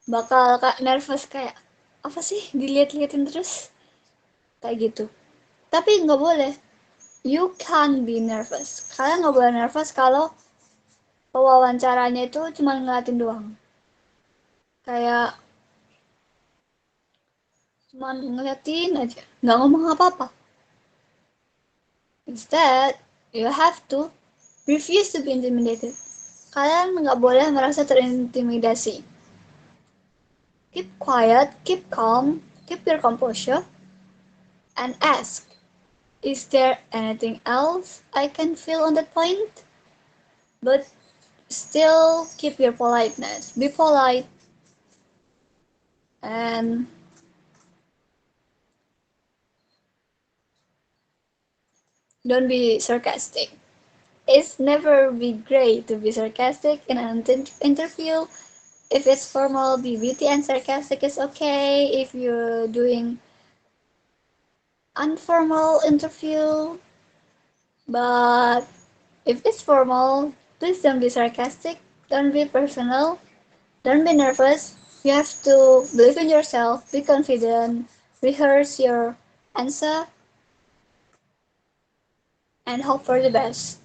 A: bakal nervous kayak apa sih dilihat-liatin terus kayak gitu. Tapi nggak boleh. You can't be nervous. Kalian nggak boleh nervous kalau pewawancaranya itu cuma ngeliatin doang. Kayak cuma ngeliatin aja, nggak ngomong apa-apa. Instead, you have to refuse to be intimidated. Kalian nggak boleh merasa terintimidasi. Keep quiet, keep calm, keep your composure, and ask, is there anything else I can feel on that point? But still keep your politeness. Be polite and don't be sarcastic. It's never be great to be sarcastic in an interview. If it's formal, be witty and sarcastic is okay. If you're doing informal interview, but if it's formal, please don't be sarcastic, don't be personal, don't be nervous. You have to believe in yourself, be confident, rehearse your answer, and hope for the best.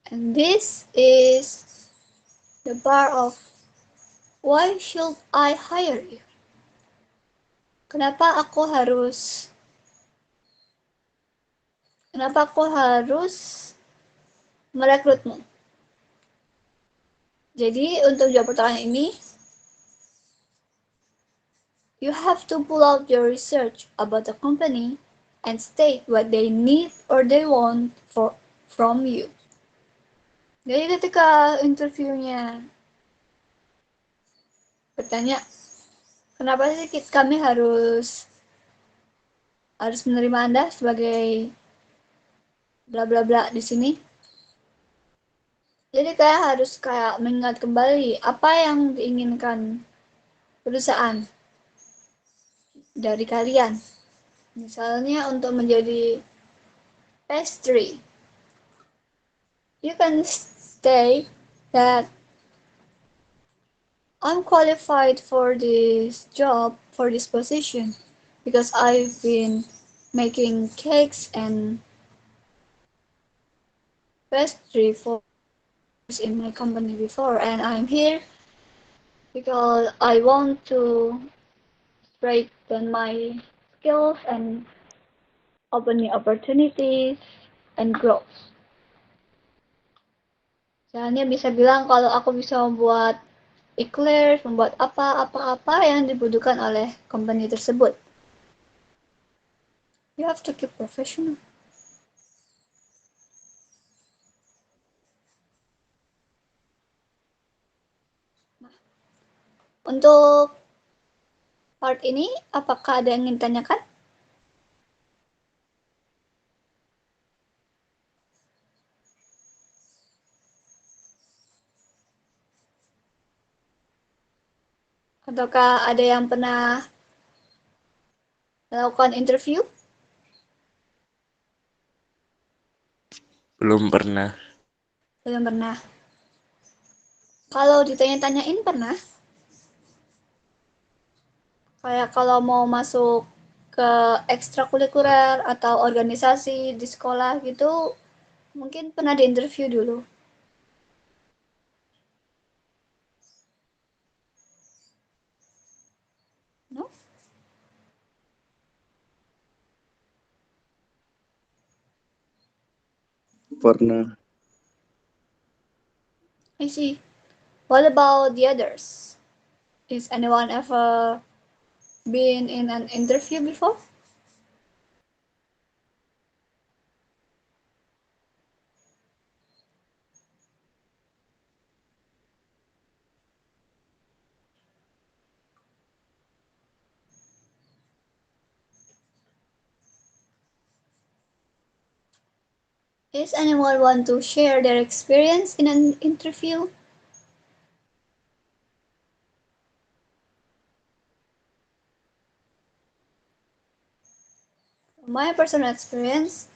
A: And this is the bar of why should I hire you? Kenapa aku harus merekrutmu? Jadi untuk jawab pertanyaan ini, you have to pull out your research about the company and state what they need or they want from you. Jadi ketika interviewnya bertanya, kenapa sih kami harus menerima Anda sebagai bla bla bla di sini? Jadi harus mengingat kembali apa yang diinginkan perusahaan dari kalian. Misalnya untuk menjadi pastry. You can say that I'm qualified for this job, for this position, because I've been making cakes and pastry for in my company before, and I'm here because I want to strengthen my skills and open new opportunities and growth. Misalnya bisa bilang kalau aku bisa membuat eclairs, membuat apa yang dibutuhkan oleh company tersebut. You have to keep professional. Nah, untuk part ini, apakah ada yang ingin ditanyakan? Ataukah ada yang pernah melakukan interview?
C: Belum pernah.
A: Belum pernah. Kalau ditanya-tanyain pernah? Kayak kalau mau masuk ke ekstrakurikuler atau organisasi di sekolah gitu, mungkin pernah di interview dulu. No?
D: Pernah.
A: I see. What about the others? Is anyone ever been in an interview before? Is anyone want to share their experience in an interview? My personal experience,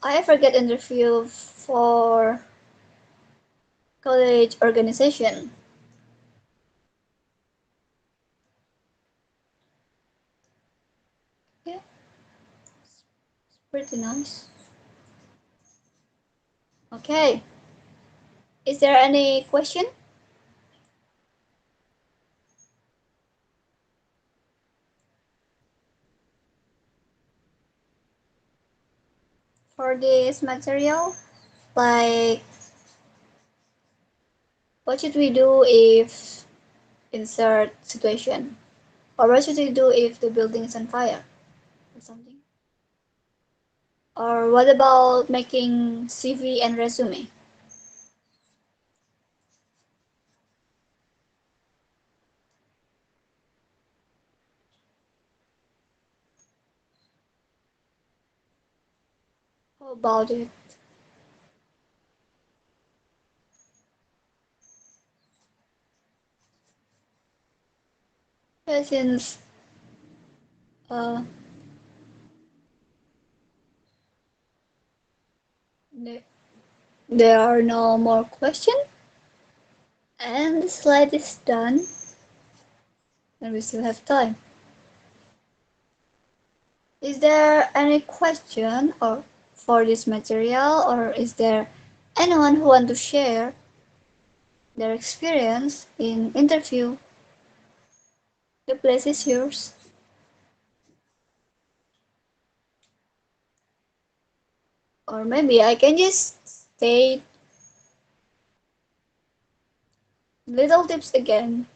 A: I ever get interview for college organization. Yeah, pretty nice. Okay, is there any question? For this material, like what should we do if insert situation, or what should we do if the building is on fire or something, or what about making CV and resume? How about it? Yeah, since uh, there are no more questions and the slide is done and we still have time. Is there any question or for this material, or is there anyone who want to share their experience in interview? The place is yours. Or maybe I can just state little tips again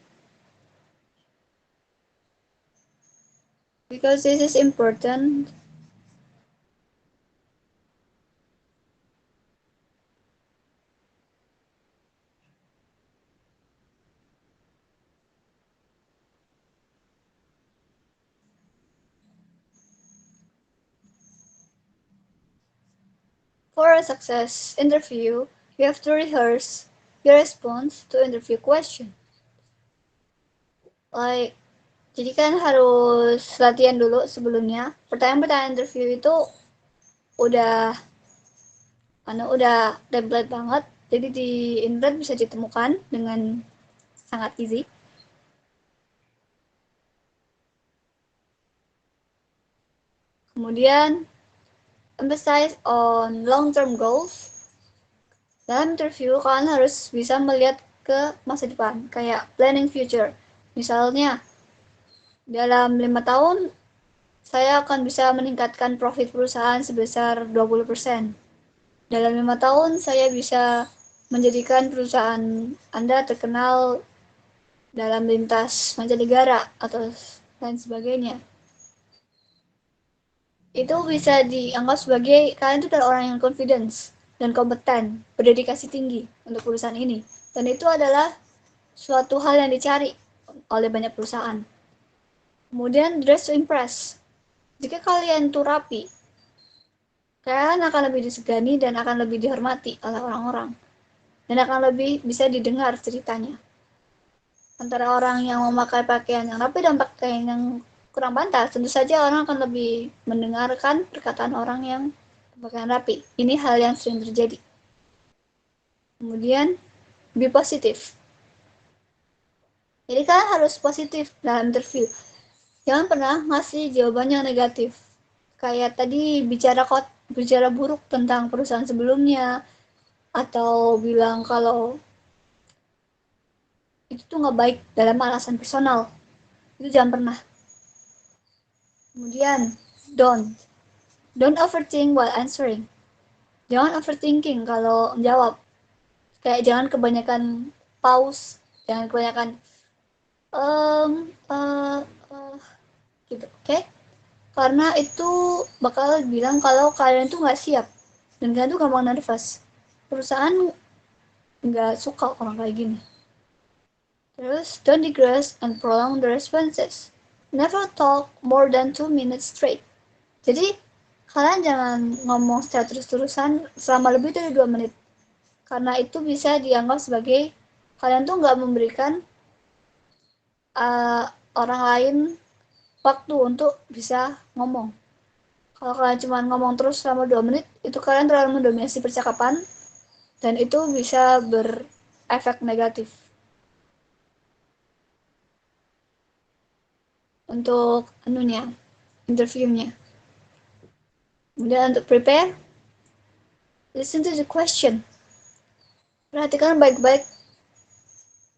A: because this is important. For a success interview, you have to rehearse your response to interview question. Like, jadi kan harus latihan dulu sebelumnya. Pertanyaan-pertanyaan interview itu udah udah template banget. Jadi di internet bisa ditemukan dengan sangat easy. Kemudian emphasize on long-term goals. Dalam interview, kalian harus bisa melihat ke masa depan, kayak planning future. Misalnya, dalam 5 tahun, saya akan bisa meningkatkan profit perusahaan sebesar 20%. Dalam 5 tahun, saya bisa menjadikan perusahaan Anda terkenal dalam lintas mancanegara atau lain sebagainya. Itu bisa dianggap sebagai kalian itu adalah orang yang confidence dan kompeten, berdedikasi tinggi untuk perusahaan ini. Dan itu adalah suatu hal yang dicari oleh banyak perusahaan. Kemudian dress to impress. Jika kalian tuh rapi, kalian akan lebih disegani dan akan lebih dihormati oleh orang-orang. Dan akan lebih bisa didengar ceritanya. Antara orang yang memakai pakaian yang rapi dan pakaian yang kurang pantas, tentu saja orang akan lebih mendengarkan perkataan orang yang berpakaian rapi. Ini hal yang sering terjadi. Kemudian, be positif. Jadi kalian harus positif dalam interview. Jangan pernah ngasih jawaban yang negatif. Kayak tadi bicara buruk tentang perusahaan sebelumnya, atau bilang kalau itu tuh nggak baik dalam alasan personal. Itu jangan pernah. Kemudian, don't overthink while answering. Jangan overthinking kalau menjawab. Kayak jangan kebanyakan pause, jangan kebanyakan um, uh, uh, gitu, oke? Okay? Karena itu bakal bilang kalau kalian tuh nggak siap dan kalian tuh gampang nervous. Perusahaan nggak suka orang kayak gini. Terus, don't digress and prolong the responses. Never talk more than 2 minutes straight. Jadi, kalian jangan ngomong secara terus-terusan selama lebih dari 2 menit. Karena itu bisa dianggap sebagai kalian tuh nggak memberikan orang lain waktu untuk bisa ngomong. Kalau kalian cuma ngomong terus selama 2 menit, itu kalian terlalu mendominasi percakapan, dan itu bisa berefek negatif untuk interviewnya. Kemudian untuk prepare, listen to the question. Perhatikan baik-baik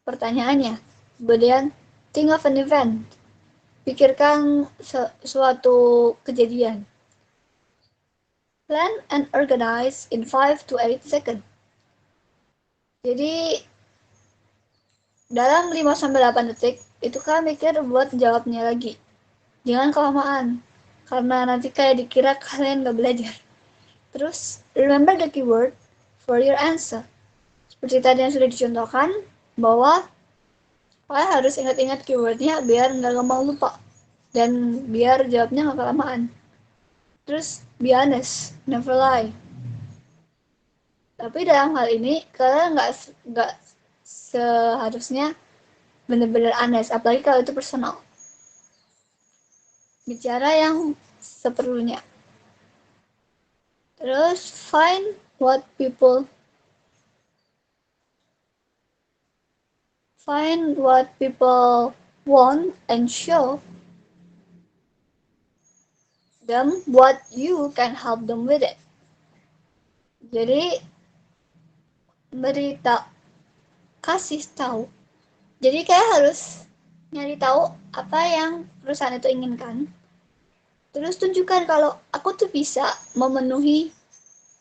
A: pertanyaannya. Kemudian, think of an event. Pikirkan suatu kejadian. Plan and organize in 5 to 8 seconds. Jadi, dalam 5-8 detik, itu kan mikir buat jawabnya lagi. Jangan kelamaan, karena nanti kayak dikira kalian gak belajar. Terus, remember the keyword for your answer. Seperti tadi yang sudah dicontohkan, bahwa kalian harus ingat-ingat keywordnya biar nggak gampang lupa. Dan biar jawabnya nggak kelamaan. Terus, be honest, never lie. Tapi dalam hal ini, kalian nggak seharusnya benar-benar honest, apalagi kalau itu personal. Bicara yang seperlunya. Terus, find what people want and show them what you can help them with it. Jadi, kasih tahu. Jadi kayak harus nyari tahu apa yang perusahaan itu inginkan. Terus tunjukkan kalau aku tuh bisa memenuhi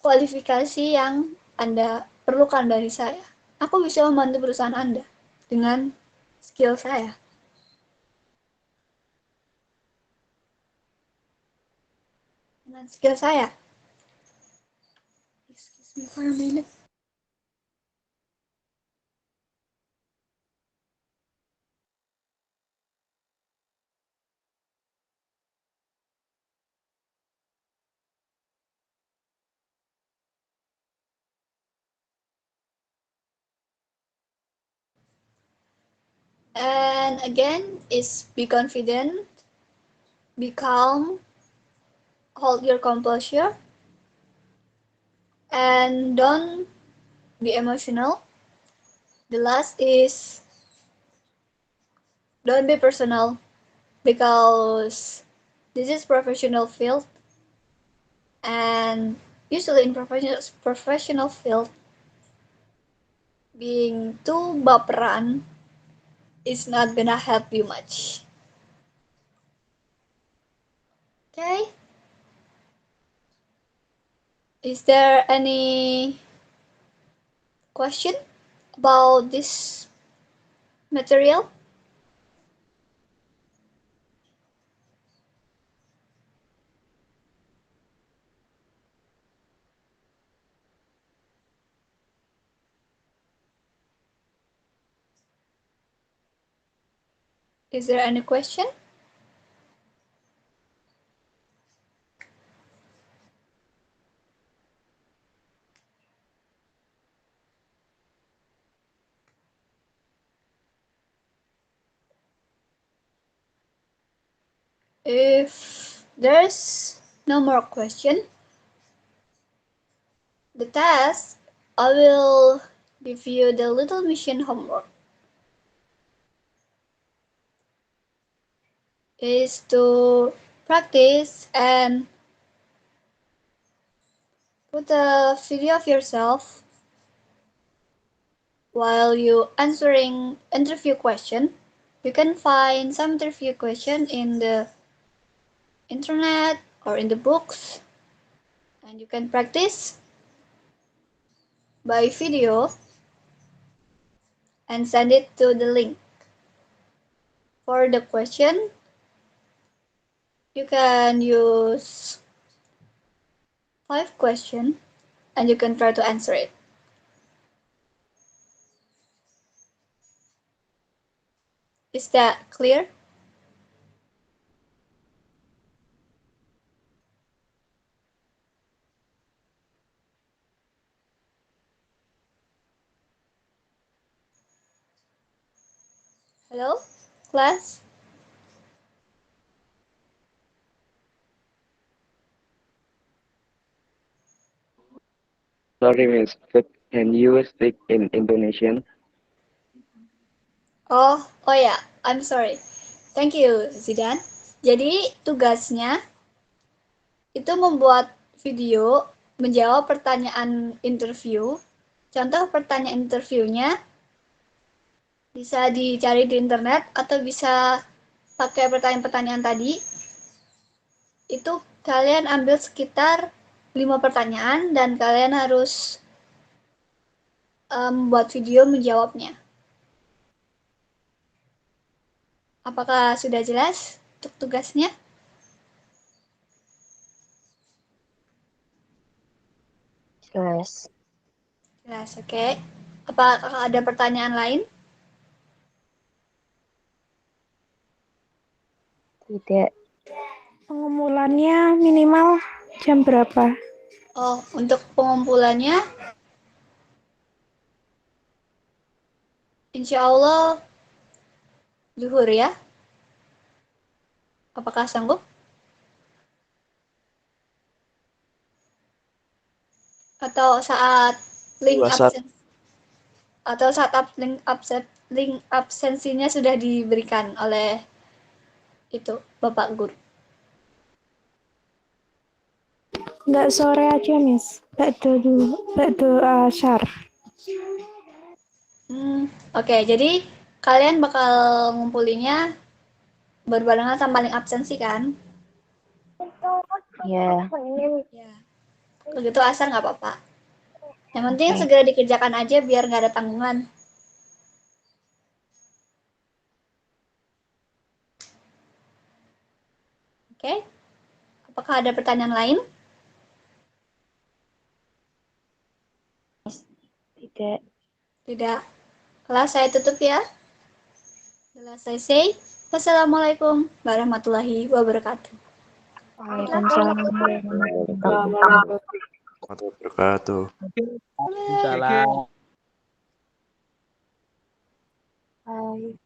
A: kualifikasi yang Anda perlukan dari saya. Aku bisa membantu perusahaan Anda dengan skill saya. Dengan skill saya. Excuse me for a minute. And again, is be confident, be calm, hold your composure, and don't be emotional. The last is don't be personal, because this is professional field, and usually in professional field, being too baperan is not gonna help you much. Okay? Is there any question about this material? Is there any question? If there's no more question, the task, I will give you the little mission homework. Is to practice and put a video of yourself while you answering interview question. You can find some interview question in the internet or in the books, and you can practice by video and send it to the link. For the question, you can use 5 questions and you can try to answer it. Is that clear? Halo, kelas?
D: Sorry, Miss, but can you speak in Indonesian?
A: Oh ya, I'm sorry. Thank you, Zidan. Jadi tugasnya itu membuat video menjawab pertanyaan interview. Contoh pertanyaan interviewnya bisa dicari di internet atau bisa pakai pertanyaan-pertanyaan tadi. Itu kalian ambil sekitar 5 pertanyaan dan kalian harus buat video menjawabnya. Apakah sudah jelas untuk tugasnya?
B: Jelas.
A: Jelas, oke. Apakah ada pertanyaan lain?
B: Tidak. Pengumpulannya minimal jam berapa?
A: Oh, untuk pengumpulannya, insya Allah zuhur ya. Apakah sanggup? Atau saat link
C: WhatsApp.
A: absen atau saat link absensinya sudah diberikan oleh itu Bapak Guru.
B: Enggak sore aja, Miss. Bakdo asyar.
A: Oke, jadi kalian bakal ngumpulinnya berbarengan sama link absensi kan?
B: Ya.
A: Ya. Kalau gitu asar nggak apa-apa. Yang penting segera dikerjakan aja biar nggak ada tanggungan. Oke? Apakah ada pertanyaan lain?
B: Tidak.
A: Tidak. Kelas saya tutup ya. Setelah saya say, wassalamualaikum warahmatullahi wabarakatuh.
B: Waalaikumsalam warahmatullahi wabarakatuh.
C: Warahmatullahi wabarakatuh.
E: Salam.
B: Bye.